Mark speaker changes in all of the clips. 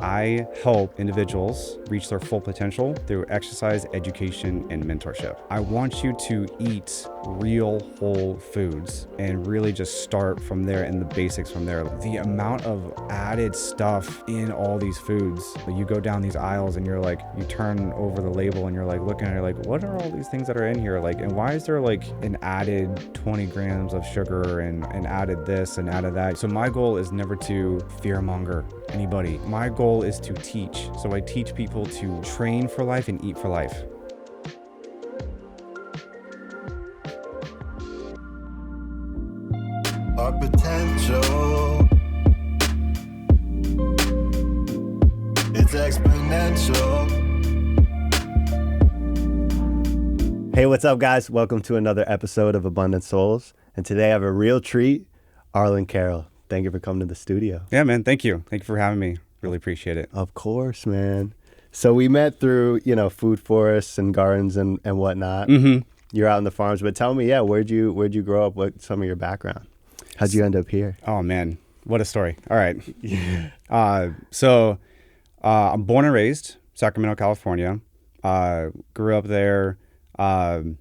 Speaker 1: I help individuals reach their full potential through exercise, education, and mentorship. I want you to eat real whole foods and really just start from there and the basics from there. The amount of added stuff in all these foods, you go down these aisles and you're like, you turn over the label and you're like looking at it like, what are all these things that are in here? Like, and why is there like an added 20 grams of sugar and added this and added that? So my goal is never to fearmonger anybody. My goal is to teach. So I teach people to train for life and eat for life.
Speaker 2: Our potential, it's exponential.
Speaker 3: Hey, what's up, guys? Welcome to another episode of Abundant Souls. And today I have a real treat, Arlan Carroll. Thank you for coming to the studio.
Speaker 1: Yeah, man. Thank you. Thank you for having me. Really appreciate it.
Speaker 3: Of course, man. So we met through, food forests and gardens and whatnot.
Speaker 1: Mm-hmm.
Speaker 3: You're out in the farms, but tell me, where'd you grow up? What's some of your background? How'd you end up here?
Speaker 1: Oh, man. What a story. All right. So I'm born and raised Sacramento, California. Grew up there. Man,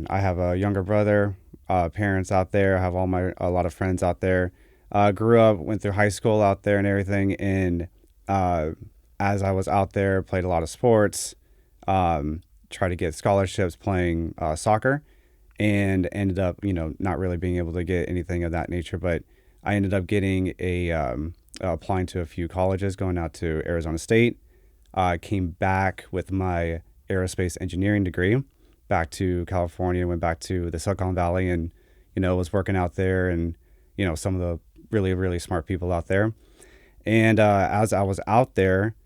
Speaker 1: I have a younger brother, parents out there. I have a lot of friends out there. Grew up, went through high school out there and everything. And as I was out there, played a lot of sports, tried to get scholarships playing soccer, and ended up, not really being able to get anything of that nature. But I ended up getting applying to a few colleges, going out to Arizona State. Came back with my aerospace engineering degree back to California, went back to the Silicon Valley and, was working out there and, some of the really, really smart people out there. And as I was out there,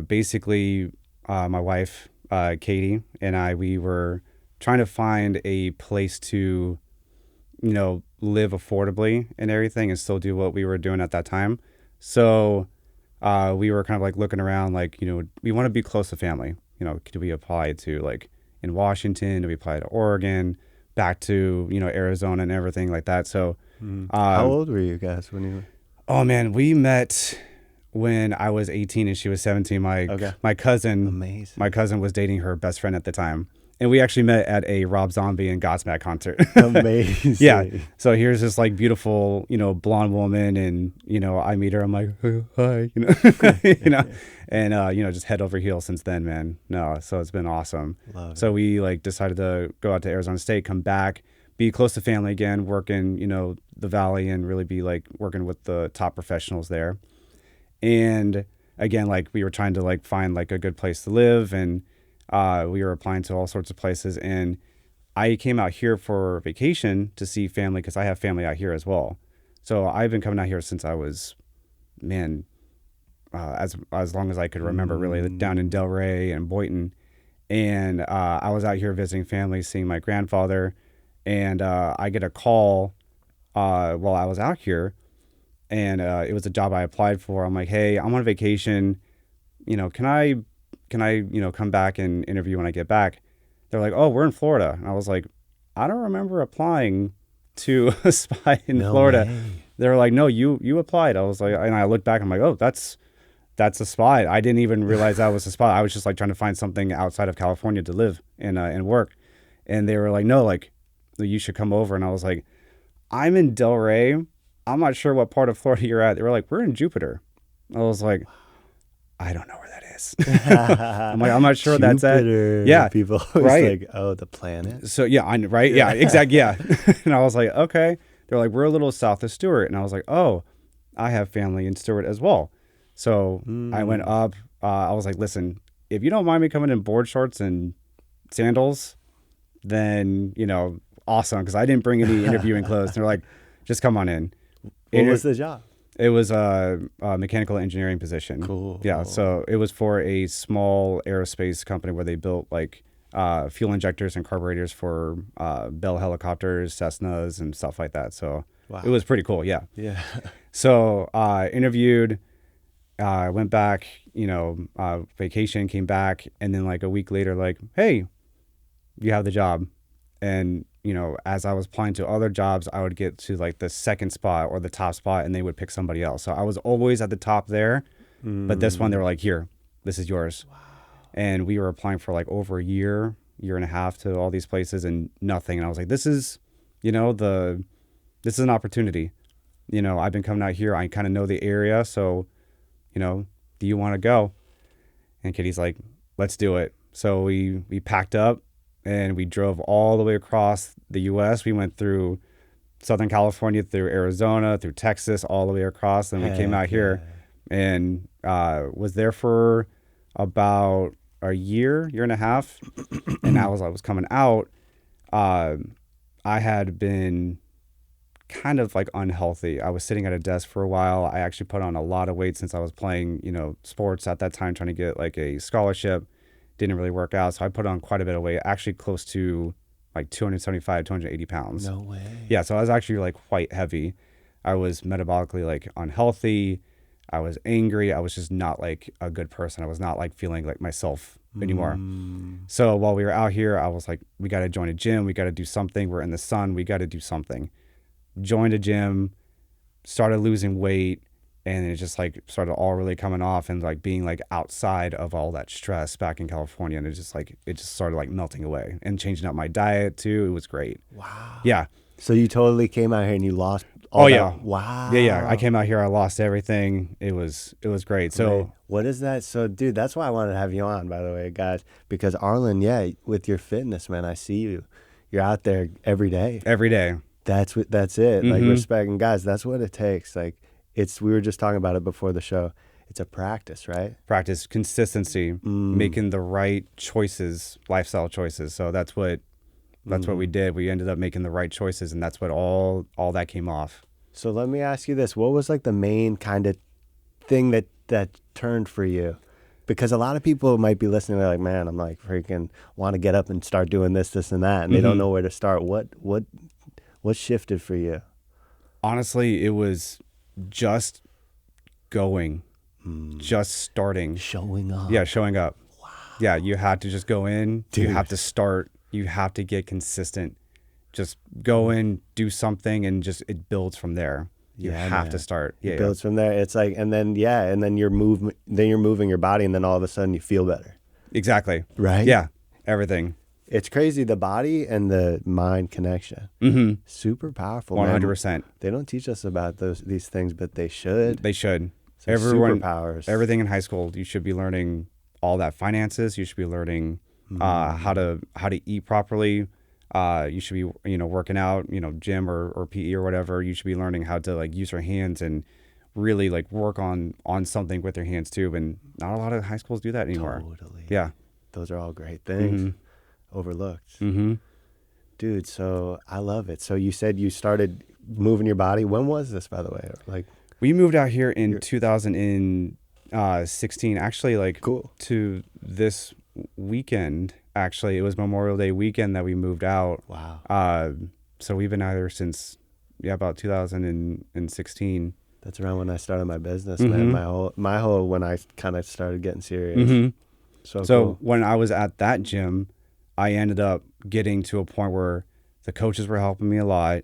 Speaker 1: basically my wife, Katie, and we were trying to find a place to, live affordably and everything and still do what we were doing at that time. So we were kind of like looking around like, we want to be close to family. Do we apply to like in Washington? Do we apply to Oregon? Back to, Arizona and everything like that. So
Speaker 3: how old were you guys when you...
Speaker 1: Oh man, we met when I was 18 and she was 17. My cousin,
Speaker 3: Amazing.
Speaker 1: My cousin was dating her best friend at the time. And we actually met at a Rob Zombie and Godsmack concert.
Speaker 3: Amazing.
Speaker 1: Yeah. So here's this like beautiful, blonde woman and, I meet her. I'm like, oh, hi, and, just head over heels since then, man. No. So it's been awesome.
Speaker 3: Love it.
Speaker 1: So we like decided to go out to Arizona State, come back, be close to family again, work in, the Valley and really be like working with the top professionals there. And again, like we were trying to like find like a good place to live and, we were applying to all sorts of places, and I came out here for vacation to see family because I have family out here as well. So I've been coming out here since I was, as long as I could remember, really, down in Delray and Boynton. And I was out here visiting family, seeing my grandfather, and I get a call while I was out here, and it was a job I applied for. I'm like, hey, I'm on vacation. Can I come back and interview when I get back? They're like, oh, we're in Florida. And I was like, I don't remember applying to a spot in Florida.
Speaker 3: Way.
Speaker 1: They were like, no, you applied. I was like, and I looked back, I'm like, oh, that's a spot. I didn't even realize that was a spot. I was just like trying to find something outside of California to live and work. And they were like, no, like you should come over. And I was like, I'm in Delray. I'm not sure what part of Florida you're at. They were like, we're in Jupiter. I was like, I don't know where that is. I'm like, I'm not sure where that's at. Yeah.
Speaker 3: People always
Speaker 1: right.
Speaker 3: like, oh, the planet.
Speaker 1: So yeah, right. Yeah, exactly. Yeah. And I was like, okay. They're like, we're a little south of Stewart. And I was like, oh, I have family in Stewart as well. So I went up. I was like, listen, if you don't mind me coming in board shorts and sandals, then, awesome. Because I didn't bring any interviewing clothes. They're like, just come on in.
Speaker 3: What was the job?
Speaker 1: It was a mechanical engineering position.
Speaker 3: Cool.
Speaker 1: Yeah. So it was for a small aerospace company where they built like fuel injectors and carburetors for Bell helicopters, Cessnas, and stuff like that. So It was pretty cool. Yeah.
Speaker 3: Yeah.
Speaker 1: So interviewed, went back, vacation, came back. And then like a week later, like, hey, you have the job. And, as I was applying to other jobs, I would get to like the second spot or the top spot and they would pick somebody else. So I was always at the top there. But this one, they were like, here, this is yours. Wow. And we were applying for like over a year and a half to all these places and nothing. And I was like, this is, this is an opportunity. I've been coming out here. I kind of know the area. So, do you want to go? And Kitty's like, let's do it. So we packed up and we drove all the way across the U.S. We went through Southern California, through Arizona, through Texas, all the way across. And we came out here and was there for about a year and a half. And as I was coming out, I had been kind of like unhealthy. I was sitting at a desk for a while. I actually put on a lot of weight since I was playing, sports at that time, trying to get like a scholarship. Didn't really work out. So I put on quite a bit of weight, actually close to like 275, 280 pounds.
Speaker 3: No way.
Speaker 1: Yeah. So I was actually like quite heavy. I was metabolically like unhealthy. I was angry. I was just not like a good person. I was not like feeling like myself anymore. So while we were out here, I was like, we got to join a gym. We got to do something. We're in the sun. We got to do something. Joined a gym, started losing weight, and it just like started all really coming off and like being like outside of all that stress back in California. And it just started like melting away and changing up my diet too. It was great.
Speaker 3: Wow.
Speaker 1: Yeah.
Speaker 3: So you totally came out here and you lost all that.
Speaker 1: Yeah.
Speaker 3: Wow.
Speaker 1: Yeah. I came out here. I lost everything. It was great. So
Speaker 3: right. What is that? So dude, that's why I wanted to have you on, by the way, guys, because Arlan, yeah, with your fitness, man, I see you. You're out there every day.
Speaker 1: Every day.
Speaker 3: That's it. Mm-hmm. Like respect. And guys, that's what it takes. Like we were just talking about it before the show. It's a practice, right?
Speaker 1: Practice, consistency, making the right choices, lifestyle choices. So that's what we did. We ended up making the right choices, and that's what all that came off.
Speaker 3: So let me ask you this. What was like the main kind of thing that turned for you? Because a lot of people might be listening, they're like, man, I'm like freaking want to get up and start doing this, and that, and they don't know where to start. What shifted for you?
Speaker 1: Honestly, it was just going, just starting.
Speaker 3: Showing up.
Speaker 1: Yeah, showing up. Wow. Yeah, you had to just go in.
Speaker 3: Dude.
Speaker 1: You have to start. You have to get consistent. Just go in, do something, and just it builds from there. You have to start. Yeah,
Speaker 3: it builds from there. It's like, and then you're moving your body, and then all of a sudden you feel better.
Speaker 1: Exactly.
Speaker 3: Right?
Speaker 1: Yeah, everything.
Speaker 3: It's crazy, the body and the mind connection. Super powerful.
Speaker 1: 100%.
Speaker 3: They don't teach us about these things, but they should.
Speaker 1: They should.
Speaker 3: Some superpowers.
Speaker 1: Everything in high school, you should be learning all that finances. You should be learning how to eat properly. You should be working out, gym or PE or whatever. You should be learning how to like use your hands and really like work on something with your hands too. And not a lot of high schools do that anymore.
Speaker 3: Totally.
Speaker 1: Yeah.
Speaker 3: Those are all great things. Overlooked. Dude, so I love it. So you said you started moving your body. When was this, by the way? Like,
Speaker 1: we moved out here in 2016, actually, like
Speaker 3: cool.
Speaker 1: To this weekend. Actually, it was Memorial Day weekend that we moved out.
Speaker 3: Wow.
Speaker 1: So we've been out here since about 2016.
Speaker 3: That's around when I started my business, man. My whole when I kind of started getting serious. So cool.
Speaker 1: When I was at that gym, I ended up getting to a point where the coaches were helping me a lot.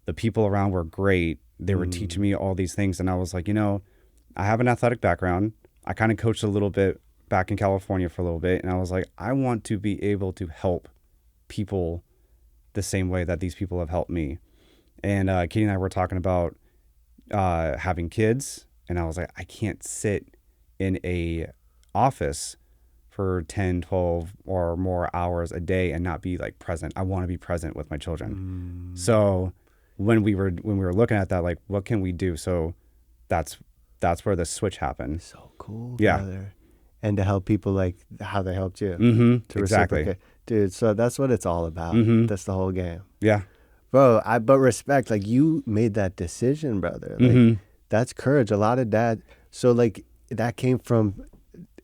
Speaker 1: The people around were great. They were teaching me all these things. And I was like, I have an athletic background. I kind of coached a little bit back in California for a little bit. And I was like, I want to be able to help people the same way that these people have helped me. And Katie and I were talking about having kids. And I was like, I can't sit in a office for 10, 12 or more hours a day and not be like present. I want to be present with my children. So when we were looking at that, like, what can we do? So that's where the switch happened.
Speaker 3: So cool.
Speaker 1: Yeah.
Speaker 3: Brother. And to help people like how they helped you. To
Speaker 1: exactly.
Speaker 3: Reciprocate. Dude, so that's what it's all about. That's the whole game.
Speaker 1: Yeah.
Speaker 3: Bro, but respect, like you made that decision, brother. Like that's courage. A lot of that. So like that came from,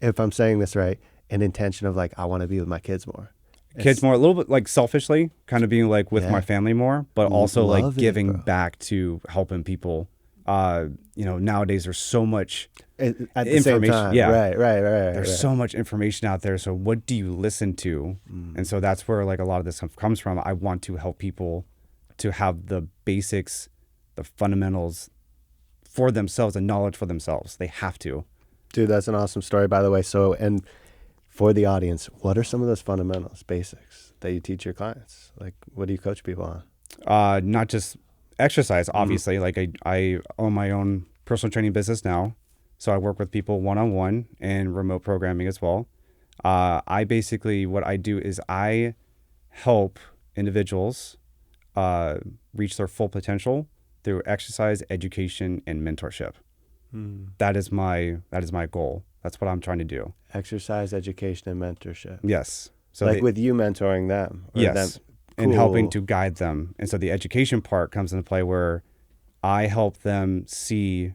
Speaker 3: if I'm saying this right, an intention of like, I want to be with my kids more.
Speaker 1: Kids more, a little bit like selfishly, kind of being like with my family more, but also like
Speaker 3: Love it,
Speaker 1: giving
Speaker 3: bro.
Speaker 1: back to helping people Nowadays there's so much
Speaker 3: At the same
Speaker 1: information.
Speaker 3: time.
Speaker 1: Yeah.
Speaker 3: Right.
Speaker 1: There's so much information out there. So what do you listen to? And so that's where like a lot of this stuff comes from. I want to help people to have the basics, the fundamentals for themselves, and knowledge for themselves. They have to.
Speaker 3: Dude, that's an awesome story, by the way. So, and for the audience, what are some of those fundamentals, basics that you teach your clients? Like, what do you coach people on?
Speaker 1: Not just exercise, obviously. Like I own my own personal training business now. So I work with people one-on-one and remote programming as well. I basically, what I do is I help individuals reach their full potential through exercise, education, and mentorship. That is my goal. That's what I'm trying to do.
Speaker 3: Exercise, education, and mentorship.
Speaker 1: Yes. So
Speaker 3: like with you mentoring them. Or
Speaker 1: yes.
Speaker 3: them.
Speaker 1: And helping
Speaker 3: Cool.
Speaker 1: to guide them. And so the education part comes into play where I help them see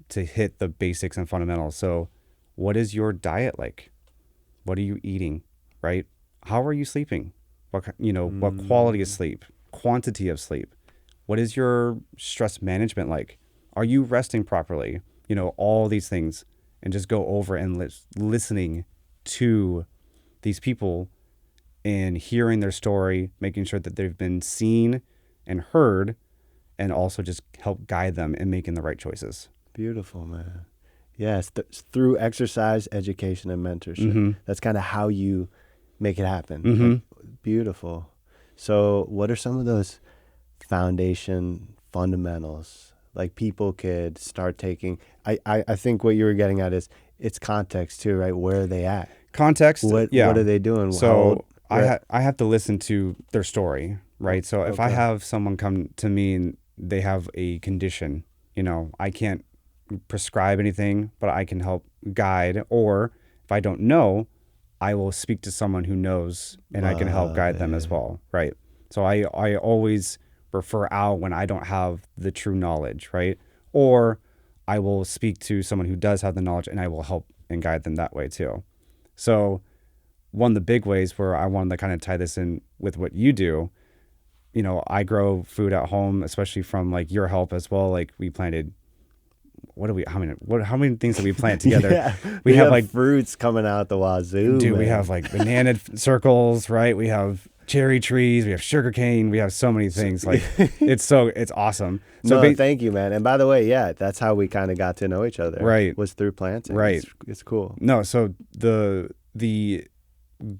Speaker 1: to hit the basics and fundamentals. So what is your diet like? What are you eating, right? How are you sleeping? What quality of sleep, quantity of sleep? What is your stress management like? Are you resting properly? All these things, and just go over and listening to these people and hearing their story, making sure that they've been seen and heard, and also just help guide them in making the right choices.
Speaker 3: Beautiful, man. Yes, through exercise, education, and mentorship. That's kind of how you make it happen. Like, beautiful. So what are some of those foundation fundamentals like people could start taking? I think what you were getting at is it's context too, right? Where are they at?
Speaker 1: Context.
Speaker 3: What are they doing?
Speaker 1: So I have to listen to their story, right? So if I have someone come to me and they have a condition, I can't prescribe anything, but I can help guide. Or if I don't know, I will speak to someone who knows, and I can help guide them as well, right? So I always refer out when I don't have the true knowledge, right? Or I will speak to someone who does have the knowledge, and I will help and guide them that way too. So one of the big ways where I wanted to kind of tie this in with what you do, I grow food at home, especially from like your help as well. Like we planted, how many things that we plant together?
Speaker 3: Yeah,
Speaker 1: we have like
Speaker 3: fruits coming out the wazoo.
Speaker 1: Dude,
Speaker 3: man.
Speaker 1: we have like banana circles, right? We have cherry trees, we have sugar cane, we have so many things. Like it's awesome. So
Speaker 3: no, thank you, man. And by the way, yeah, that's how we kind of got to know each other.
Speaker 1: Right.
Speaker 3: Was through planting.
Speaker 1: Right.
Speaker 3: It's cool.
Speaker 1: No, so the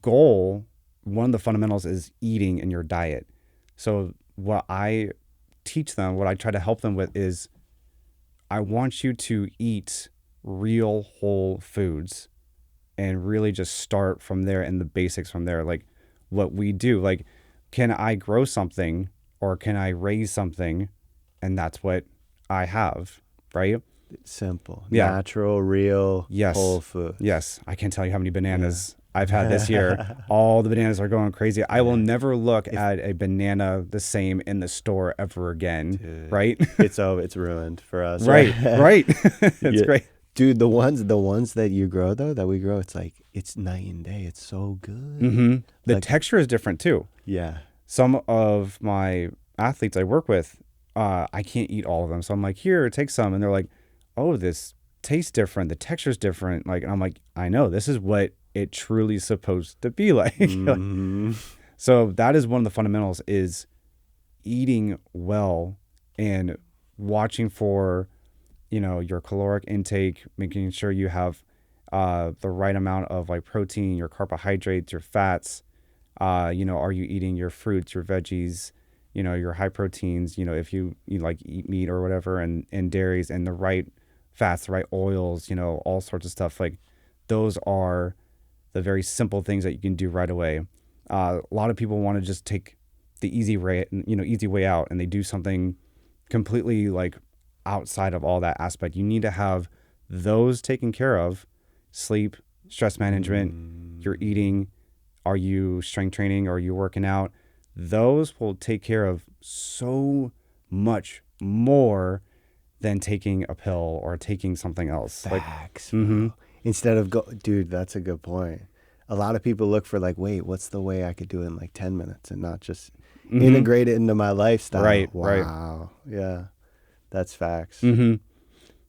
Speaker 1: goal, one of the fundamentals is eating in your diet. So what I teach them, what I try to help them with is I want you to eat real whole foods and really just start from there and the basics from there. Like what we do, like, can I grow something or can I raise something? And that's what I have, right?
Speaker 3: Simple.
Speaker 1: Yeah.
Speaker 3: Natural, real,
Speaker 1: Yes.
Speaker 3: whole food.
Speaker 1: Yes. I can't tell you how many bananas I've had this year. All the bananas are going crazy. I will never look at a banana the same in the store ever again.
Speaker 3: Dude.
Speaker 1: Right?
Speaker 3: It's ruined for us.
Speaker 1: Right. It's great.
Speaker 3: Dude, the ones that you grow though, that we grow, it's like it's night and day. It's so good.
Speaker 1: Mm-hmm. The
Speaker 3: Like-
Speaker 1: texture is different too.
Speaker 3: Yeah.
Speaker 1: Some of my athletes I work with, I can't eat all of them. So I'm like, here, take some. And they're like, oh, this tastes different. The texture's different. Like, and I'm like, I know, this is what it truly is supposed to be like.
Speaker 3: Mhm.
Speaker 1: So that is one of the fundamentals, is eating well and watching for, your caloric intake, making sure you have the right amount of like protein, your carbohydrates, your fats. Are you eating your fruits, your veggies, your high proteins, if you like eat meat or whatever, and dairies, and the right fats, the right oils, all sorts of stuff. Like those are the very simple things that you can do right away. A lot of people want to just take the easy way out, and they do something completely like outside of all that aspect. You need to have those taken care of: sleep, stress management, your eating. Are you strength training? Are you working out? Those will take care of so much more than taking a pill or taking something else.
Speaker 3: Facts.
Speaker 1: Mhm.
Speaker 3: Bro. Instead of dude, that's a good point. A lot of people look for like, wait, what's the way I could do it in like 10 minutes and not just integrate it into my lifestyle.
Speaker 1: Right,
Speaker 3: Wow. Yeah. That's facts.
Speaker 1: Mm-hmm.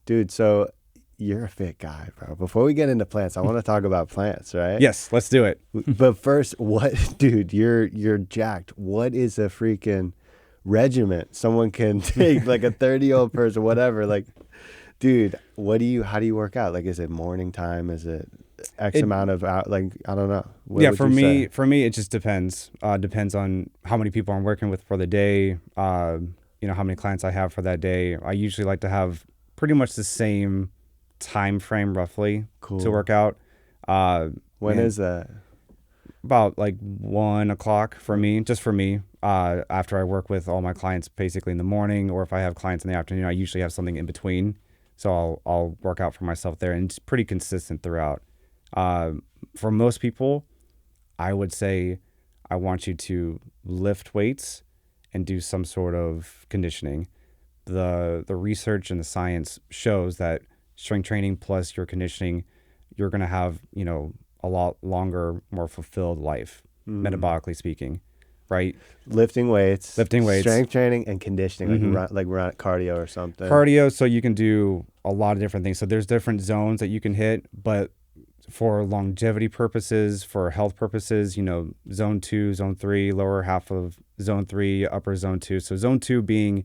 Speaker 3: Dude, so you're a fit guy, bro. Before we get into plants, I want to talk about plants, right?
Speaker 1: Yes, let's do it.
Speaker 3: But first, dude, you're jacked. What is a freaking regiment someone can take, like a 30-year-old person, whatever? Like, dude, how do you work out? Like, is it morning time? Is it X amount of like, I don't know. What would
Speaker 1: For
Speaker 3: you
Speaker 1: me,
Speaker 3: say?
Speaker 1: it just depends. Depends on how many people I'm working with for the day. How many clients I have for that day. I usually like to have pretty much the same time frame roughly
Speaker 3: Cool.
Speaker 1: to work out.
Speaker 3: When is that?
Speaker 1: About like 1 o'clock for me, just for me. After I work with all my clients basically in the morning, or if I have clients in the afternoon, I usually have something in between. So I'll work out for myself there, and it's pretty consistent throughout. For most people, I would say I want you to lift weights and do some sort of conditioning. The research and the science shows that strength training plus your conditioning, you're going to have, a lot longer, more fulfilled life, metabolically speaking, right?
Speaker 3: Lifting weights, strength
Speaker 1: Mm-hmm.
Speaker 3: training, and conditioning, like run cardio or something.
Speaker 1: Cardio, so you can do a lot of different things. So there's different zones that you can hit, but for longevity purposes, for health purposes, zone 2, zone 3, lower half of zone 3, upper zone 2. So zone 2 being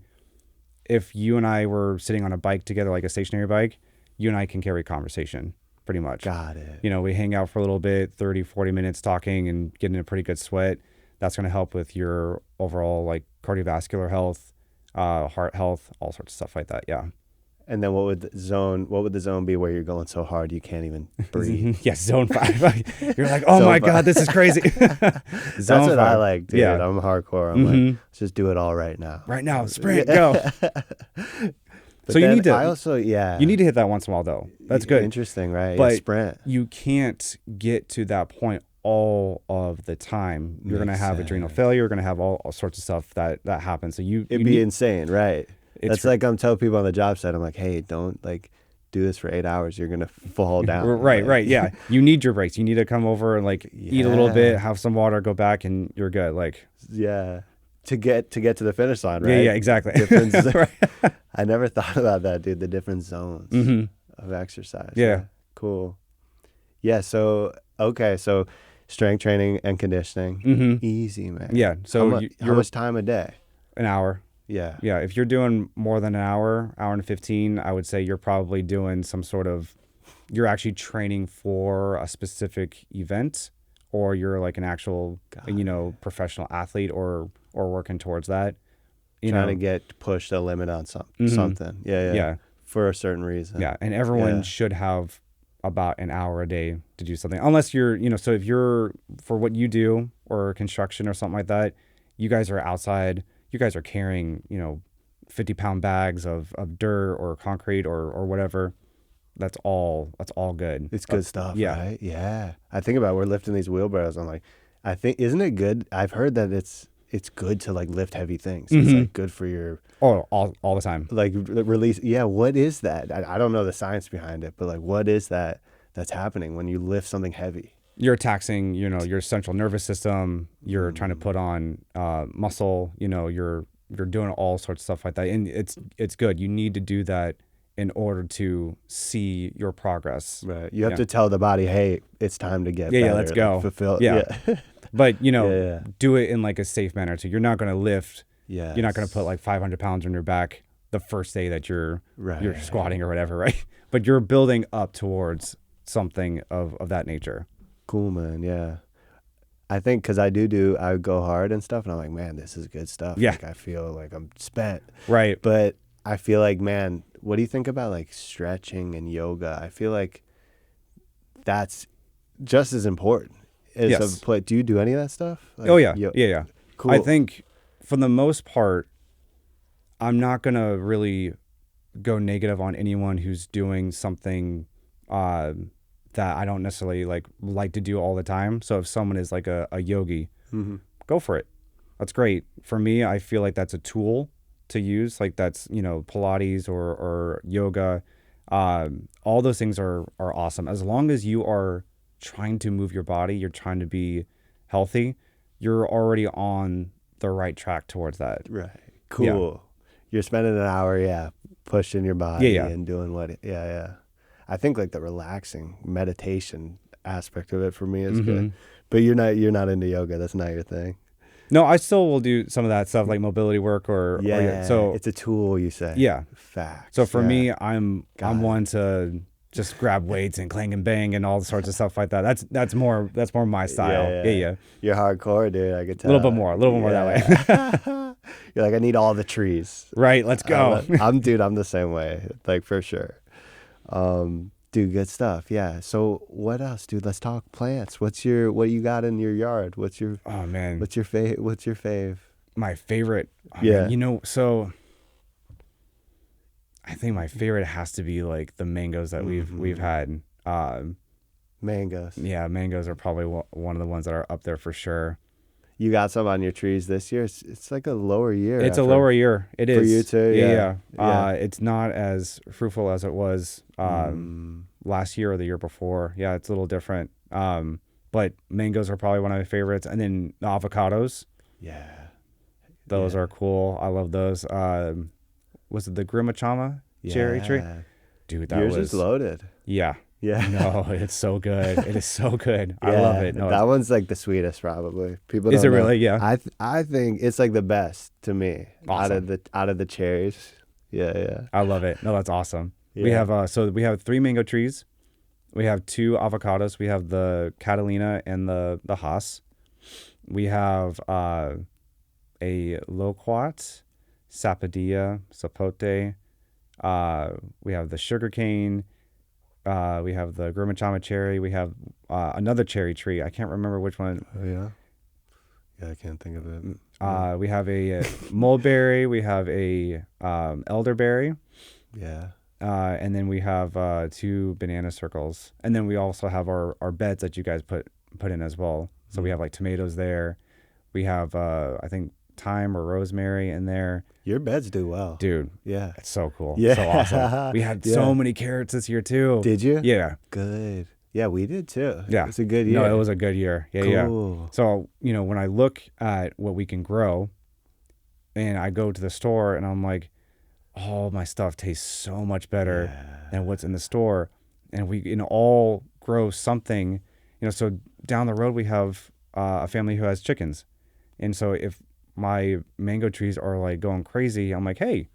Speaker 1: if you and I were sitting on a bike together, like a stationary bike, you and I can carry conversation pretty much.
Speaker 3: Got it.
Speaker 1: We hang out for a little bit, 30, 40 minutes talking and getting a pretty good sweat. That's going to help with your overall like cardiovascular health, heart health, all sorts of stuff like that. Yeah.
Speaker 3: And then what would the zone be where you're going so hard you can't even breathe?
Speaker 1: Yes, zone 5. You're like, oh my God, this is crazy.
Speaker 3: That's what I like, dude.
Speaker 1: Yeah.
Speaker 3: I'm hardcore. I'm like, let's just do it all right now.
Speaker 1: Right now, sprint, go.
Speaker 3: But
Speaker 1: so you need to.
Speaker 3: I also,
Speaker 1: You need to hit that once in a while, though. That's good.
Speaker 3: Interesting, right?
Speaker 1: But
Speaker 3: sprint.
Speaker 1: you can't get to that point all of the time. You're going to have adrenal failure. You're going to have all sorts of stuff that happens. So
Speaker 3: it'd be insane, right? That's like I'm telling people on the job site. I'm like, hey, don't like do this for 8 hours. You're gonna fall down.
Speaker 1: Right. Yeah. You need your breaks. You need to come over and like eat a little bit, have some water, go back, and you're good. Like
Speaker 3: to get to the finish line, right?
Speaker 1: Yeah, exactly.
Speaker 3: Right. I never thought about that, dude. The different zones of exercise.
Speaker 1: Yeah.
Speaker 3: Cool. Yeah. So so strength training and conditioning. Easy, man.
Speaker 1: Yeah. So
Speaker 3: how much time a day?
Speaker 1: An hour.
Speaker 3: Yeah.
Speaker 1: Yeah. If you're doing more than an hour and 15, I would say you're probably doing some sort of, you're actually training for a specific event, or you're like an actual, professional athlete or working towards that.
Speaker 3: Trying to get push the limit on something. Yeah. For a certain reason.
Speaker 1: Yeah. And everyone should have about an hour a day to do something, unless you're, so if you're for what you do or construction or something like that, you guys are outside. You guys are carrying, 50-pound bags of dirt or concrete or whatever. That's all good.
Speaker 3: It's good stuff,
Speaker 1: yeah.
Speaker 3: Right? Yeah. I think about we're lifting these wheelbarrows. I'm like, isn't it good? I've heard that it's good to like lift heavy things. It's like good for your
Speaker 1: all the time.
Speaker 3: Like release. Yeah. What is that? I don't know the science behind it, but like, what is that's happening when you lift something heavy?
Speaker 1: You're taxing, your central nervous system. You're trying to put on muscle. You're doing all sorts of stuff like that, and it's good. You need to do that in order to see your progress.
Speaker 3: Right. You have to tell the body, hey, it's time to get better.
Speaker 1: Yeah, let's go.
Speaker 3: Like, fulfill.
Speaker 1: Yeah. But do it in like a safe manner. So you're not going to lift.
Speaker 3: Yeah.
Speaker 1: You're not going to put like 500 pounds on your back the first day that you're squatting or whatever, right? But you're building up towards something of that nature.
Speaker 3: Cool, man. Yeah. I think because I go hard and stuff, and I'm like, man, this is good stuff.
Speaker 1: Yeah.
Speaker 3: Like, I feel like I'm spent.
Speaker 1: Right.
Speaker 3: But I feel like, man, what do you think about like stretching and yoga? I feel like that's just as important as do you do any of that stuff? Like,
Speaker 1: oh, yeah. Yeah.
Speaker 3: Cool.
Speaker 1: I think for the most part, I'm not going to really go negative on anyone who's doing something that I don't necessarily like to do all the time. So if someone is like a yogi, go for it. That's great. For me, I feel like that's a tool to use. Like that's, Pilates or yoga. All those things are awesome. As long as you are trying to move your body, you're trying to be healthy, you're already on the right track towards that.
Speaker 3: Right. Cool. You're spending an hour, pushing your body
Speaker 1: Yeah, yeah.
Speaker 3: and doing yeah. I think like the relaxing meditation aspect of it for me is good. But you're not into yoga. That's not your thing.
Speaker 1: No, I still will do some of that stuff like mobility work or
Speaker 3: Yeah,
Speaker 1: so
Speaker 3: it's a tool, you say.
Speaker 1: yeah.
Speaker 3: Facts.
Speaker 1: So for
Speaker 3: yeah.
Speaker 1: me, I'm
Speaker 3: Got it.
Speaker 1: one to just grab weights and clang and bang and all sorts of stuff like that. That's more my style. Yeah.
Speaker 3: You're hardcore, dude. I could
Speaker 1: A
Speaker 3: tell.
Speaker 1: little bit more that way.
Speaker 3: You're like, I need all the trees.
Speaker 1: Right, let's go.
Speaker 3: I'm the same way, like for sure. Dude, good stuff. Yeah. So what else, dude? Let's talk plants. What you got in your yard?
Speaker 1: Oh man,
Speaker 3: What's your fave?
Speaker 1: my favorite.
Speaker 3: Yeah.
Speaker 1: Man, so I think my favorite has to be like the mangoes that we've had.
Speaker 3: Mangoes.
Speaker 1: Yeah, mangoes are probably one of the ones that are up there for sure.
Speaker 3: You got some on your trees this year. It's like a lower year.
Speaker 1: It's a lower year. It is
Speaker 3: for you too.
Speaker 1: Yeah. It's not as fruitful as it was last year or the year before. Yeah, it's a little different. But mangoes are probably one of my favorites, and then the avocados.
Speaker 3: Yeah.
Speaker 1: Those are cool. I love those. Was it the Grimachama cherry tree? Dude, that
Speaker 3: Yours
Speaker 1: was
Speaker 3: is loaded.
Speaker 1: Yeah.
Speaker 3: Yeah.
Speaker 1: No, it's so good. It is so good. I love it. No,
Speaker 3: that one's like the sweetest, probably. People
Speaker 1: is
Speaker 3: don't
Speaker 1: it
Speaker 3: know.
Speaker 1: really? Yeah.
Speaker 3: I think it's like the best to me
Speaker 1: Awesome.
Speaker 3: out of the cherries. Yeah.
Speaker 1: I love it. No, that's awesome.
Speaker 3: Yeah.
Speaker 1: We have we have 3 mango trees. We have 2 avocados. We have the Catalina and the Haas. We have a loquat, sapodilla, sapote. We have the sugarcane. We have the Grimachama cherry. We have another cherry tree. I can't remember which one.
Speaker 3: Oh yeah. Yeah, I can't think of it.
Speaker 1: We have a mulberry. We have a elderberry.
Speaker 3: Yeah.
Speaker 1: And then we have 2 banana circles. And then we also have our beds that you guys put in as well. So we have like tomatoes there. We have I think thyme or rosemary in there.
Speaker 3: Your beds do well.
Speaker 1: Dude.
Speaker 3: Yeah.
Speaker 1: It's so cool.
Speaker 3: Yeah.
Speaker 1: So awesome. We had so many carrots this year too.
Speaker 3: Did you?
Speaker 1: Yeah.
Speaker 3: Good. Yeah, we did too.
Speaker 1: Yeah.
Speaker 3: It's a good year.
Speaker 1: No, it was a good year. Yeah,
Speaker 3: cool.
Speaker 1: yeah. So, when I look at what we can grow and I go to the store and I'm like, oh, my stuff tastes so much better than what's in the store. And we all grow something, so down the road we have a family who has chickens. And so if my mango trees are like going crazy, I'm like, hey,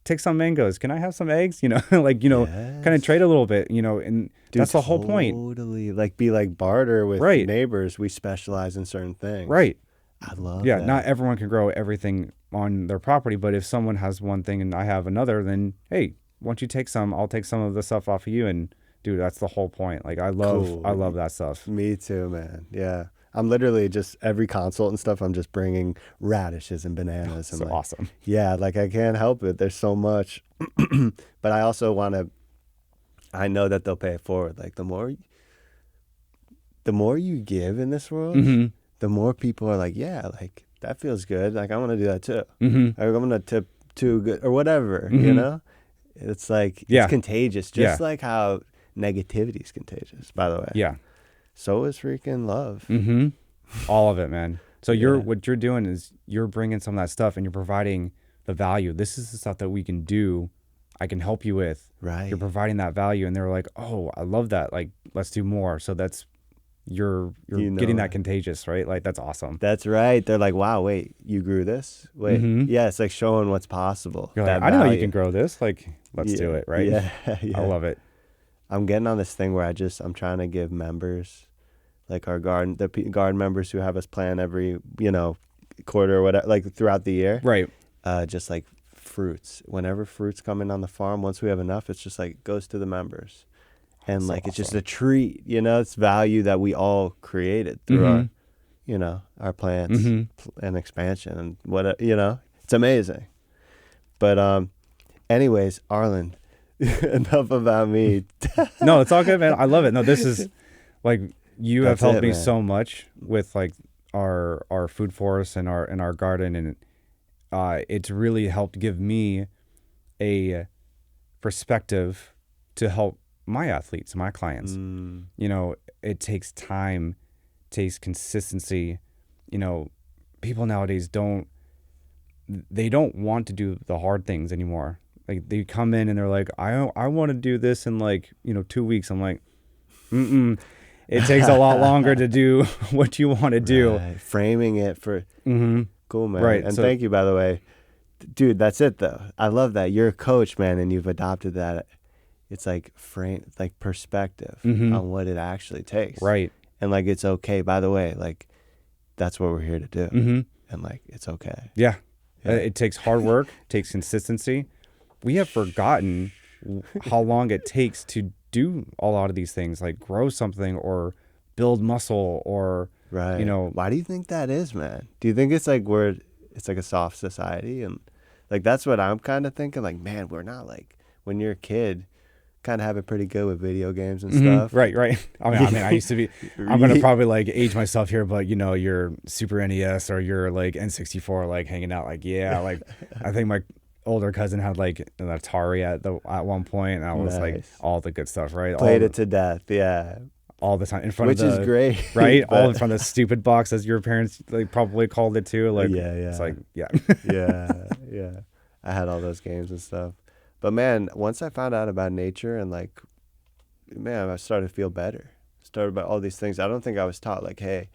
Speaker 1: take some mangoes. Can I have some eggs? Kind of trade a little bit, and
Speaker 3: Dude,
Speaker 1: that's the whole point.
Speaker 3: Totally. Like be like barter with neighbors. We specialize in certain things.
Speaker 1: Right.
Speaker 3: I love
Speaker 1: Yeah.
Speaker 3: that.
Speaker 1: Not everyone can grow everything on their property, but if someone has one thing and I have another, then hey, why don't you take some? I'll take some of the stuff off of you. And dude, that's the whole point. Like I love that stuff.
Speaker 3: Me too, man. Yeah. I'm literally just every consult and stuff. I'm just bringing radishes and bananas. And
Speaker 1: So awesome.
Speaker 3: Yeah. Like I can't help it. There's so much, but I also I know that they'll pay it forward. Like the more you give in this world, the more people are like, yeah, like that feels good. Like I want to do that too. Like, I'm going to tip too good or whatever, It's like, it's contagious. Just like how negativity is contagious, by the way.
Speaker 1: Yeah.
Speaker 3: So is freaking love.
Speaker 1: All of it, man. So what you're doing is you're bringing some of that stuff and you're providing the value. This is the stuff that we can do. I can help you with.
Speaker 3: Right.
Speaker 1: You're providing that value, and they're like, "Oh, I love that. Like, let's do more." So that's you're getting that contagious, right? Like that's awesome.
Speaker 3: That's right. They're like, "Wow, wait, you grew this? Wait, yeah." It's like showing what's possible.
Speaker 1: You're like, I didn't know you can grow this. Like, let's do it, right?
Speaker 3: Yeah.
Speaker 1: I love it.
Speaker 3: I'm getting on this thing where I'm trying to give members, like our garden members who have us plan every quarter or whatever, like throughout the year,
Speaker 1: right?
Speaker 3: Just like fruits. Whenever fruits come in on the farm, once we have enough, it's just like goes to the members, and so it's just a treat. It's value that we all created through our plants and expansion and what it's amazing. But anyways, Arlan, enough about me.
Speaker 1: No, it's all good, man. I love it. No, this is like you have helped me
Speaker 3: man.
Speaker 1: so much with like our food forest and our garden, and it's really helped give me a perspective to help my athletes, my clients. It takes time, takes consistency. People nowadays don't they don't want to do the hard things anymore. Like they come in and they're like, I want to do this in like, 2 weeks. I'm like, it takes a lot longer to do what you want to do.
Speaker 3: Right. Framing it for cool, man.
Speaker 1: Right.
Speaker 3: And
Speaker 1: So,
Speaker 3: thank you, by the way. Dude, that's it though. I love that. You're a coach, man, and you've adopted that. It's like perspective on what it actually takes.
Speaker 1: right.
Speaker 3: And like it's okay. By the way, like that's what we're here to do. And like it's okay.
Speaker 1: Yeah. It takes hard work, takes consistency. We have forgotten how long it takes to do a lot of these things, like grow something or build muscle or,
Speaker 3: Right. Why do you think that is, man? Do you think it's like it's like a soft society? And like that's what I'm kind of thinking. Like, man, we're not like when you're a kid, kind of have it pretty good with video games and stuff.
Speaker 1: Right. I mean, I used to be, I'm going to probably like age myself here, but your Super NES or your like N64, like hanging out, like, yeah, like I think my older cousin had like an Atari at one point, and I was like
Speaker 3: Nice.
Speaker 1: all the good stuff, right?
Speaker 3: Played it to death. Yeah.
Speaker 1: all the time in front
Speaker 3: Which
Speaker 1: of the,
Speaker 3: is great.
Speaker 1: right? All in
Speaker 3: but-
Speaker 1: front of the stupid box, as your parents like probably called it too. Like,
Speaker 3: Yeah.
Speaker 1: it's like, yeah.
Speaker 3: yeah. I had all those games and stuff. But man, once I found out about nature and like, man, I started to feel better. Started about all these things. I don't think I was taught like, hey,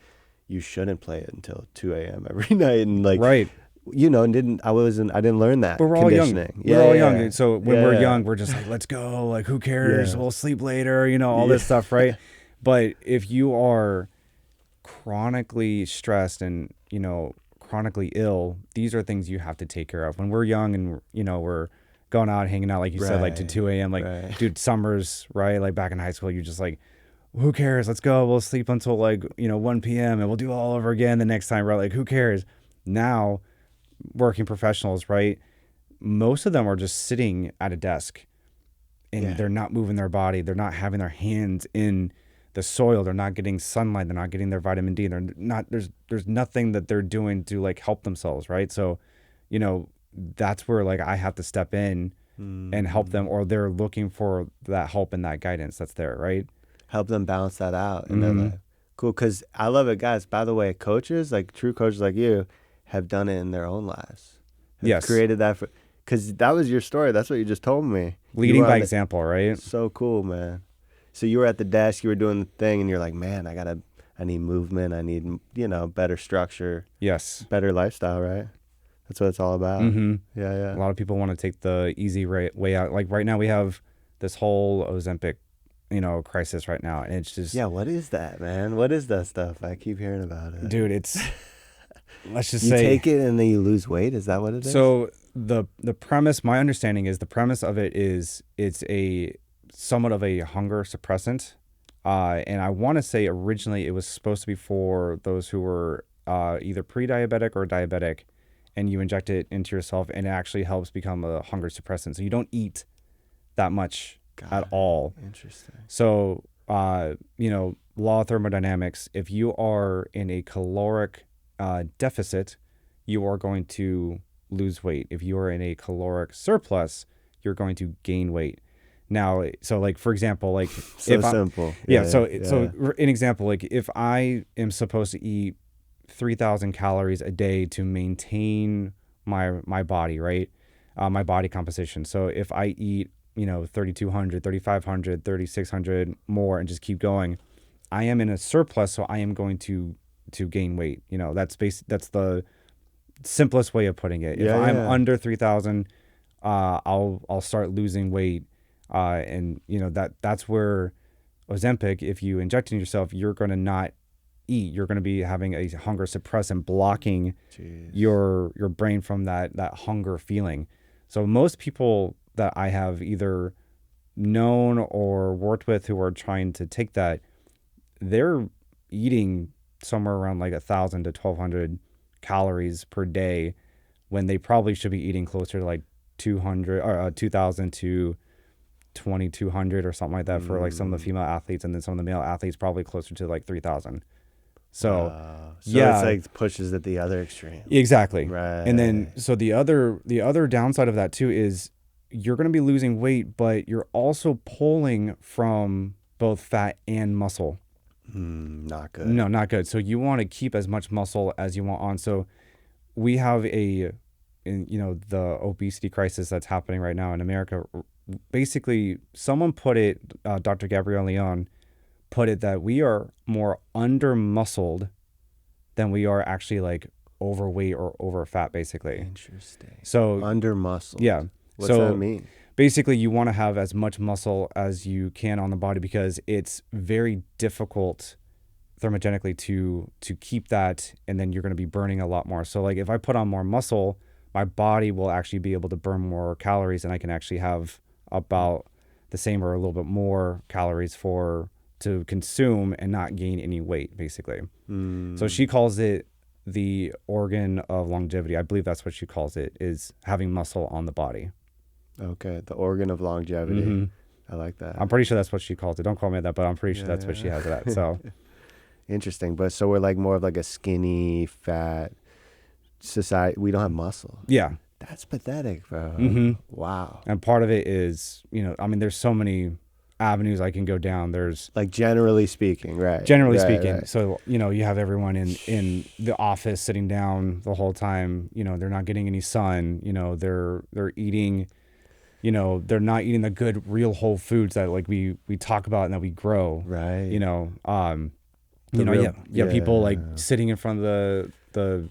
Speaker 3: you shouldn't play it until 2 a.m. every night. And like,
Speaker 1: Right.
Speaker 3: and I didn't learn that.
Speaker 1: But we're all young.
Speaker 3: conditioning.
Speaker 1: We're all young. So when
Speaker 3: Yeah,
Speaker 1: we're
Speaker 3: yeah.
Speaker 1: young, we're just like, let's go. Like, who cares?
Speaker 3: Yeah.
Speaker 1: We'll sleep later, all this stuff, right? But if you are chronically stressed and, chronically ill, these are things you have to take care of. When we're young and, we're going out, hanging out, like you said, like to
Speaker 3: Right.
Speaker 1: 2 a.m., like,
Speaker 3: Right.
Speaker 1: dude, summers, right? Like back in high school, you're just like, who cares? Let's go. We'll sleep until like, 1 p.m. and we'll do it all over again the next time, right? Like, who cares? Now, working professionals, right? Most of them are just sitting at a desk and
Speaker 3: Yeah.
Speaker 1: they're not moving their body. They're not having their hands in the soil. They're not getting sunlight. They're not getting their vitamin D. They're not, there's nothing that they're doing to like help themselves, right? So, that's where like I have to step in and help them, or they're looking for that help and that guidance that's there, right?
Speaker 3: Help them balance that out in their life. Cool. Because I love it, guys. By the way, coaches, like true coaches like you, have done it in their own lives. Have
Speaker 1: Yes.
Speaker 3: created that because that was your story. That's what you just told me.
Speaker 1: Leading
Speaker 3: You were
Speaker 1: by
Speaker 3: on the-
Speaker 1: example, right?
Speaker 3: So cool, man. So you were at the desk, you were doing the thing, and you're like, man, I need movement. I need, better structure,
Speaker 1: Yes.
Speaker 3: better lifestyle, right? That's what it's all about.
Speaker 1: Mm-hmm.
Speaker 3: Yeah.
Speaker 1: A lot of people want to take the easy way out. Like right now we have this whole Ozempic, crisis right now. And it's just,
Speaker 3: Yeah, what is that, man? What is that stuff? I keep hearing about it.
Speaker 1: dude, it's, let's just
Speaker 3: You
Speaker 1: say.
Speaker 3: take it and then you lose weight? Is that what it is?
Speaker 1: So the premise, my understanding is the premise of it is it's a somewhat of a hunger suppressant. And I want to say originally it was supposed to be for those who were either pre-diabetic or diabetic, and you inject it into yourself and it actually helps become a hunger suppressant. So you don't eat that much at all.
Speaker 3: Interesting.
Speaker 1: So, law of thermodynamics, if you are in a caloric deficit, you are going to lose weight. If you are in a caloric surplus, you're going to gain weight. Now, so like, for example, like
Speaker 3: So
Speaker 1: if
Speaker 3: simple.
Speaker 1: so an example, like if I am supposed to eat 3,000 calories a day to maintain my body, right? My body composition. So if I eat, 3,200, 3,500, 3,600 more and just keep going, I am in a surplus. So I am going to gain weight. That's the simplest way of putting it. If I'm under 3,000, I'll start losing weight. And that's where Ozempic, if you inject it in yourself, you're going to not eat. You're going to be having a hunger suppressant blocking your brain from that hunger feeling. So most people that I have either known or worked with who are trying to take that, they're eating somewhere around like 1,000 to 1,200 calories per day when they probably should be eating closer to like 200 or 2,000 to 2,200 or something like that for like some of the female athletes, and then some of the male athletes probably closer to like 3,000. So yeah,
Speaker 3: it's like pushes at the other extreme.
Speaker 1: Exactly.
Speaker 3: Right.
Speaker 1: And then so the other downside of that too is you're going to be losing weight, but you're also pulling from both fat and muscle.
Speaker 3: Not good.
Speaker 1: No, not good. So you want to keep as much muscle as you want on. So we have a in, you know, the obesity crisis that's happening right now in America, basically someone put it, Dr. Gabrielle Leon put it that we are more under muscled than we are actually like overweight or over fat, basically.
Speaker 3: Interesting.
Speaker 1: So
Speaker 3: Under muscle.
Speaker 1: yeah.
Speaker 3: What's that mean?
Speaker 1: Basically, you want to have as much muscle as you can on the body because it's very difficult thermogenically to keep that, and then you're going to be burning a lot more. So like if I put on more muscle, my body will actually be able to burn more calories, and I can actually have about the same or a little bit more calories to consume and not gain any weight, basically. So she calls it the organ of longevity. I believe that's what she calls it, is having muscle on the body.
Speaker 3: Okay, the organ of longevity. I like that.
Speaker 1: I'm pretty sure that's what she calls it. Don't call me that, but I'm pretty sure that's what she has it at. So
Speaker 3: interesting. But so we're like more of like a skinny, fat society. We don't have muscle.
Speaker 1: yeah.
Speaker 3: That's pathetic, bro. Wow.
Speaker 1: And part of it is, you know, I mean, there's so many avenues I can go down. There's
Speaker 3: like generally speaking, right?
Speaker 1: Generally speaking.
Speaker 3: Right.
Speaker 1: So, you know, you have everyone in the office sitting down the whole time, you know, they're not getting any sun, you know, they're eating, you know, they're not eating the good real whole foods that like we talk about and that we grow.
Speaker 3: Right.
Speaker 1: You know, people like sitting in front of the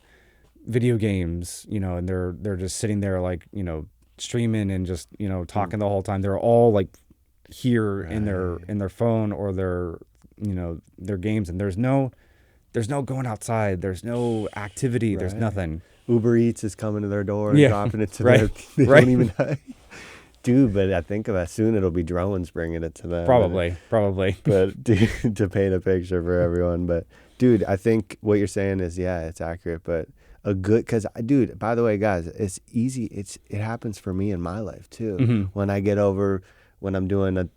Speaker 1: video games, you know, and they're just sitting there like, you know, streaming and just, you know, talking the whole time. They're all like here in their phone or their, you know, their games, and there's no going outside, there's no activity, there's nothing.
Speaker 3: Uber Eats is coming to their door and dropping it to their they
Speaker 1: right.
Speaker 3: don't even dude, but I think about soon it'll be drones bringing it to them.
Speaker 1: Probably.
Speaker 3: But dude, to paint a picture for everyone. But dude, I think what you're saying is, yeah, it's accurate. But a good, because dude, by the way, guys, it's easy. It happens for me in my life too. When I get over, when I'm doing a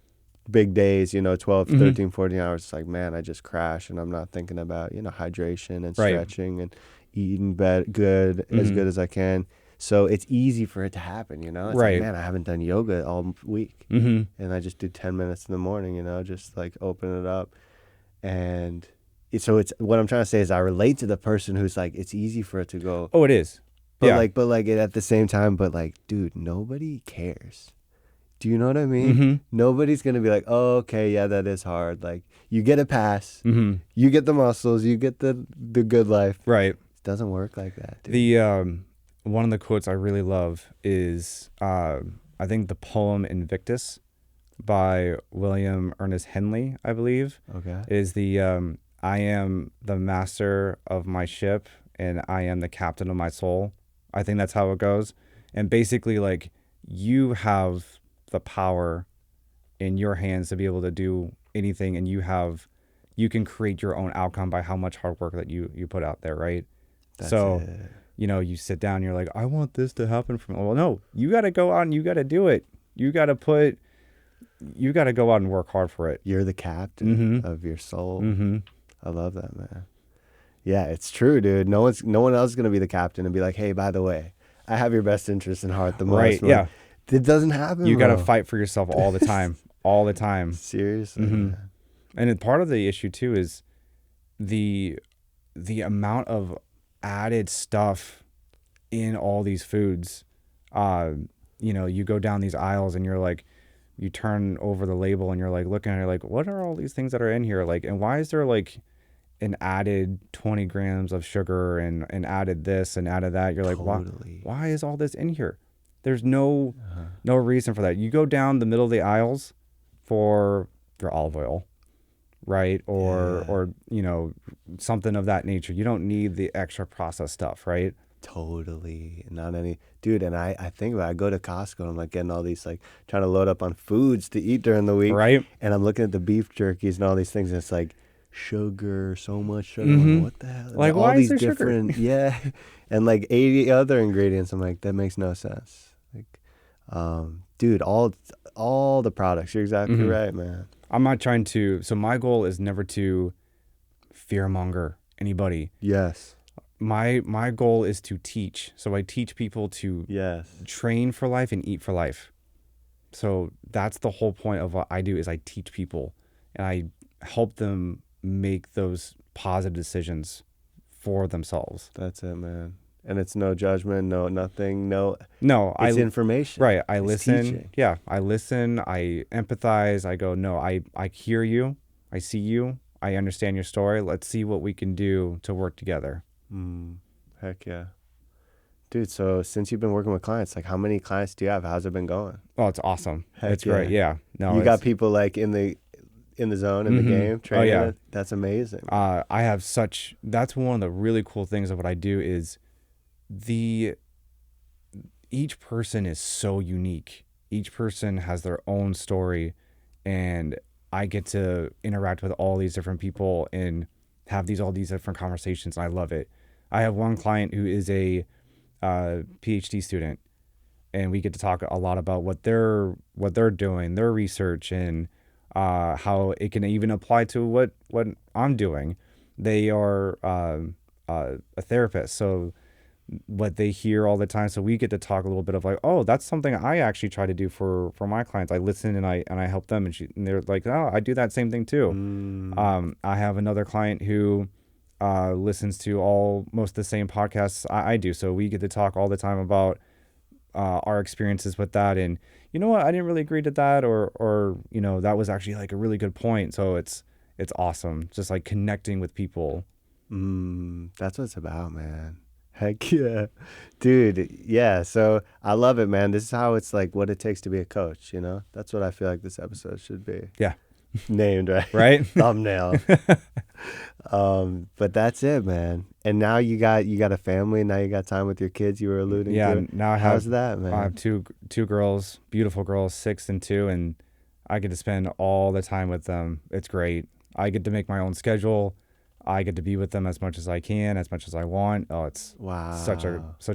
Speaker 3: big days, you know, 12, 13, 14 hours, it's like, man, I just crash and I'm not thinking about, you know, hydration and stretching and eating as good as I can. So it's easy for it to happen, you know? It's like, man, I haven't done yoga all week. And I just do 10 minutes in the morning, you know, just like open it up. And so it's, what I'm trying to say is I relate to the person who's like, it's easy for it to go.
Speaker 1: Oh, it is.
Speaker 3: But like at the same time, but like, dude, nobody cares. Do you know what I mean? Nobody's going to be like, oh, okay, yeah, that is hard. Like, you get a pass. You get the muscles. You get the good life.
Speaker 1: Right.
Speaker 3: It doesn't work like that, dude.
Speaker 1: The one of the quotes I really love is, I think, the poem Invictus by William Ernest Henley, I believe.
Speaker 3: Okay.
Speaker 1: Is the, I am the master of my ship and I am the captain of my soul. I think that's how it goes. And basically, like, you have the power in your hands to be able to do anything, and you can create your own outcome by how much hard work that you put out there, right?
Speaker 3: That's
Speaker 1: so
Speaker 3: it.
Speaker 1: You know, you sit down, you're like, I want this to happen for me. Well, no, you got to go out and you got to do it. You got to go out and work hard for it.
Speaker 3: You're the captain of your soul. I love that, man. Yeah, it's true, dude. No one else is going to be the captain and be like, hey, by the way, I have your best interest in heart the most.
Speaker 1: Right, yeah.
Speaker 3: It doesn't happen.
Speaker 1: You got to fight for yourself all the time, all the time.
Speaker 3: Seriously.
Speaker 1: And then part of the issue too is the amount of added stuff in all these foods. You know, you go down these aisles and you're like, you turn over the label and you're like looking at it like, what are all these things that are in here? Like, and why is there like an added 20 grams of sugar and added this and added that? You're like, why is all this in here? There's no reason for that. You go down the middle of the aisles for your olive oil, right? Or you know, something of that nature. You don't need the extra processed stuff, right?
Speaker 3: Totally. Not any, dude. And I think about it, I go to Costco and I'm like getting all these, like trying to load up on foods to eat during the week.
Speaker 1: Right.
Speaker 3: And I'm looking at the beef jerkies and all these things. And it's like sugar, so much sugar. I'm like, what the hell?
Speaker 1: Like,
Speaker 3: all
Speaker 1: why
Speaker 3: these
Speaker 1: is there
Speaker 3: different,
Speaker 1: sugar?
Speaker 3: yeah. And like 80 other ingredients. I'm like, that makes no sense. Like, dude, all the products. You're exactly right, man.
Speaker 1: I'm not trying to. So my goal is never to fearmonger anybody.
Speaker 3: Yes.
Speaker 1: My goal is to teach. So I teach people to train for life and eat for life. So that's the whole point of what I do is I teach people and I help them make those positive decisions for themselves.
Speaker 3: That's it, man. And it's no judgment, no nothing, no.
Speaker 1: No,
Speaker 3: It's information.
Speaker 1: right. I
Speaker 3: It's
Speaker 1: listen.
Speaker 3: teaching.
Speaker 1: Yeah, I listen. I empathize. I go, no, I hear you. I see you. I understand your story. Let's see what we can do to work together.
Speaker 3: Heck yeah. Dude, so since you've been working with clients, like how many clients do you have? How's it been going?
Speaker 1: Oh, it's awesome.
Speaker 3: Heck
Speaker 1: It's great. Yeah. No,
Speaker 3: You got people like in the zone in the game training.
Speaker 1: yeah.
Speaker 3: It? That's amazing.
Speaker 1: I have such. That's one of the really cool things of what I do is each person is so unique. Each person has their own story, and I get to interact with all these different people and have all these different conversations. And I love it. I have one client who is a PhD student, and we get to talk a lot about what they're doing, their research, and how it can even apply to what I'm doing. They are a therapist, so what they hear all the time. So we get to talk a little bit of like, oh, that's something I actually try to do for my clients. I listen and I help them, and they're like, oh, I do that same thing too. I have another client who listens to most of the same podcasts I do. So we get to talk all the time about our experiences with that. And you know what, I didn't really agree to that, or that was actually like a really good point. So it's awesome, just like connecting with people.
Speaker 3: That's what it's about, man. Heck yeah. Dude, yeah. So I love it, man. This is how it's like what it takes to be a coach, That's what I feel like this episode should be.
Speaker 1: Yeah.
Speaker 3: Named, right?
Speaker 1: Right?
Speaker 3: Thumbnail. But that's it, man. And now you got a family. Now you got time with your kids. You were alluding to.
Speaker 1: Yeah. Now
Speaker 3: how's that, man?
Speaker 1: I have two girls, beautiful girls, 6 and 2, and I get to spend all the time with them. It's great. I get to make my own schedule. I get to be with them as much as I can, as much as I want. Oh, it's such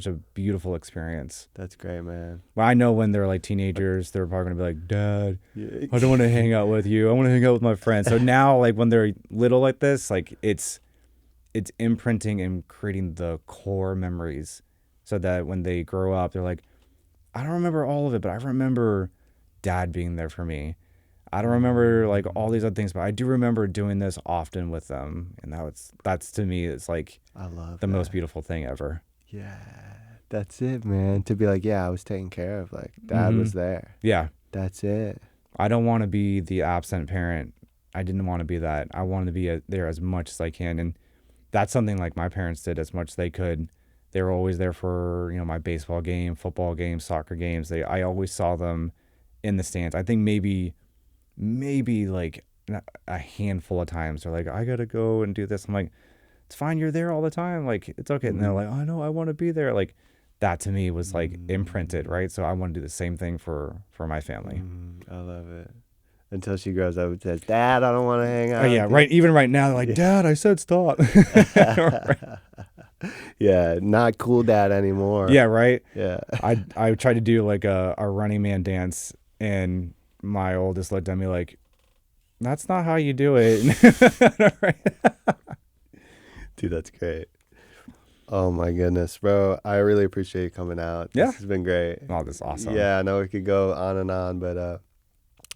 Speaker 1: a beautiful experience.
Speaker 3: That's great, man.
Speaker 1: Well, I know when they're like teenagers, they're probably gonna be like, Dad, I don't want to hang out with you. I want to hang out with my friends. So now, like when they're little like this, like it's imprinting and creating the core memories, so that when they grow up, they're like, I don't remember all of it, but I remember Dad being there for me. I don't remember like all these other things, but I do remember doing this often with them, and that's to me is like
Speaker 3: I love
Speaker 1: the most beautiful thing ever.
Speaker 3: Yeah, that's it, man. To be like, yeah, I was taken care of. Like Dad was there.
Speaker 1: Yeah,
Speaker 3: that's it.
Speaker 1: I don't want to be the absent parent. I didn't want to be that. I wanted to be there as much as I can, and that's something like my parents did as much as they could. They were always there for my baseball game, football games, soccer games. I always saw them in the stands. I think maybe like a handful of times they're like, I gotta go and do this. I'm like, it's fine, you're there all the time, like it's okay. And they're like, oh no, I want to be there. Like that to me was like imprinted, right? So I want to do the same thing for my family.
Speaker 3: I love it. Until she grows up and says, Dad, I don't want to hang out.
Speaker 1: Oh yeah, right. Even right now they're like, Dad, I said stop.
Speaker 3: Yeah, not cool dad anymore.
Speaker 1: Yeah, right.
Speaker 3: Yeah.
Speaker 1: I tried to do like a Running Man dance, and my oldest looked at me like, that's not how you do it.
Speaker 3: Dude, that's great. Oh my goodness, bro. I really appreciate you coming out.
Speaker 1: Yeah.
Speaker 3: This has been great.
Speaker 1: Oh, this is awesome.
Speaker 3: Yeah, I know we could go on and on, but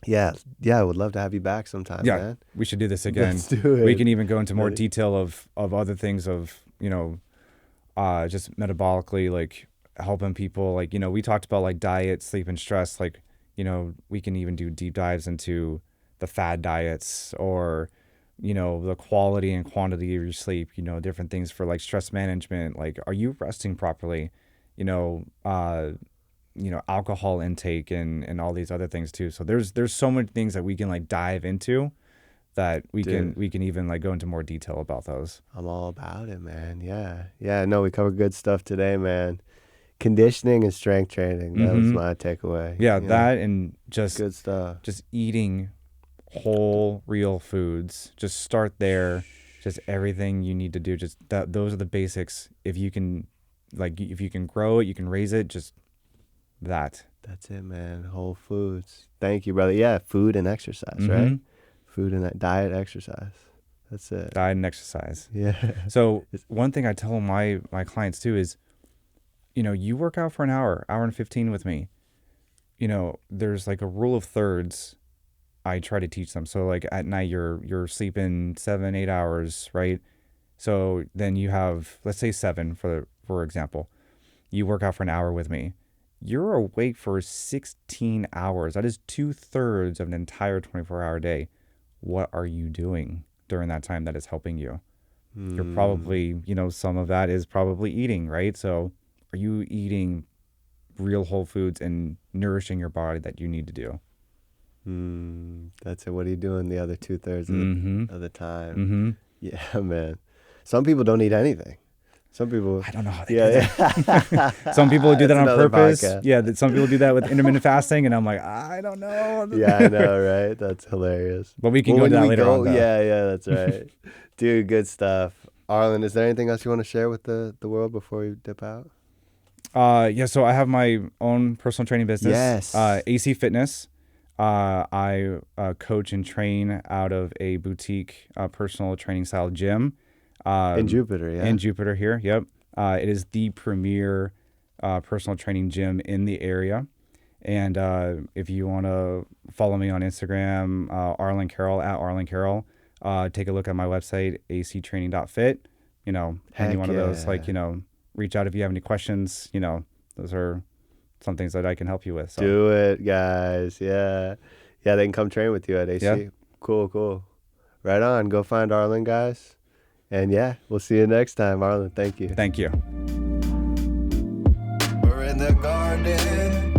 Speaker 3: yeah, I would love to have you back sometime, man.
Speaker 1: We should do this again.
Speaker 3: Let's do it.
Speaker 1: We can even go into more detail of other things of, just metabolically, like helping people. Like, we talked about like diet, sleep, and stress. Like, we can even do deep dives into the fad diets, or, the quality and quantity of your sleep, different things for like stress management. Like, are you resting properly? Alcohol intake and all these other things too. So there's so many things that we can like dive into that we can even like go into more detail about those.
Speaker 3: I'm all about it, man. Yeah. No, we covered good stuff today, man. Conditioning and strength training. That was my takeaway.
Speaker 1: Yeah, that and just
Speaker 3: good stuff.
Speaker 1: Just eating whole, real foods. Just start there. Just everything you need to do. Just those are the basics. If you can grow it, you can raise it. Just that.
Speaker 3: That's it, man. Whole foods. Thank you, brother. Yeah, food and exercise, right? Food and diet, exercise. That's it.
Speaker 1: Diet and exercise.
Speaker 3: Yeah.
Speaker 1: So one thing I tell my clients too is, you work out for an hour and 15 with me. There's like a rule of thirds I try to teach them. So like at night you're sleeping 7-8 hours, right? So then you have, let's say 7 for for example, you work out for an hour with me. You're awake for 16 hours. That is 2/3 of an entire 24-hour day. What are you doing during that time that is helping you? You're probably, some of that is probably eating, right? So are you eating real whole foods and nourishing your body that you need to do?
Speaker 3: That's it. What are you doing the other 2/3 of the time?
Speaker 1: Mm-hmm.
Speaker 3: Yeah, man. Some people don't eat anything. Some people.
Speaker 1: I don't know how they do that.
Speaker 3: Yeah.
Speaker 1: Some people do that
Speaker 3: That's
Speaker 1: on
Speaker 3: another
Speaker 1: purpose.
Speaker 3: podcast.
Speaker 1: Yeah, some people do that with intermittent fasting, and I'm like, I don't know.
Speaker 3: Yeah, I know, right? That's hilarious.
Speaker 1: But we can go into that later on, though.
Speaker 3: Yeah, that's right. Dude, good stuff. Arlan, is there anything else you want to share with the world before we dip out?
Speaker 1: Yeah, so I have my own personal training business.
Speaker 3: Yes.
Speaker 1: AC Fitness. I coach and train out of a boutique personal training style gym.
Speaker 3: In Jupiter, yeah.
Speaker 1: In Jupiter here, yep. It is the premier personal training gym in the area. And if you want to follow me on Instagram, Arlan Carroll, at Arlan Carroll, take a look at my website, actraining.fit. Any one of those, reach out if you have any questions. Those are some things that I can help you with. So.
Speaker 3: Do it, guys. Yeah. Yeah, they can come train with you at AC.
Speaker 1: Yeah.
Speaker 3: Cool. Right on. Go find Arlan, guys. And yeah, we'll see you next time. Arlan, thank you.
Speaker 1: Thank you.
Speaker 2: We're in the garden.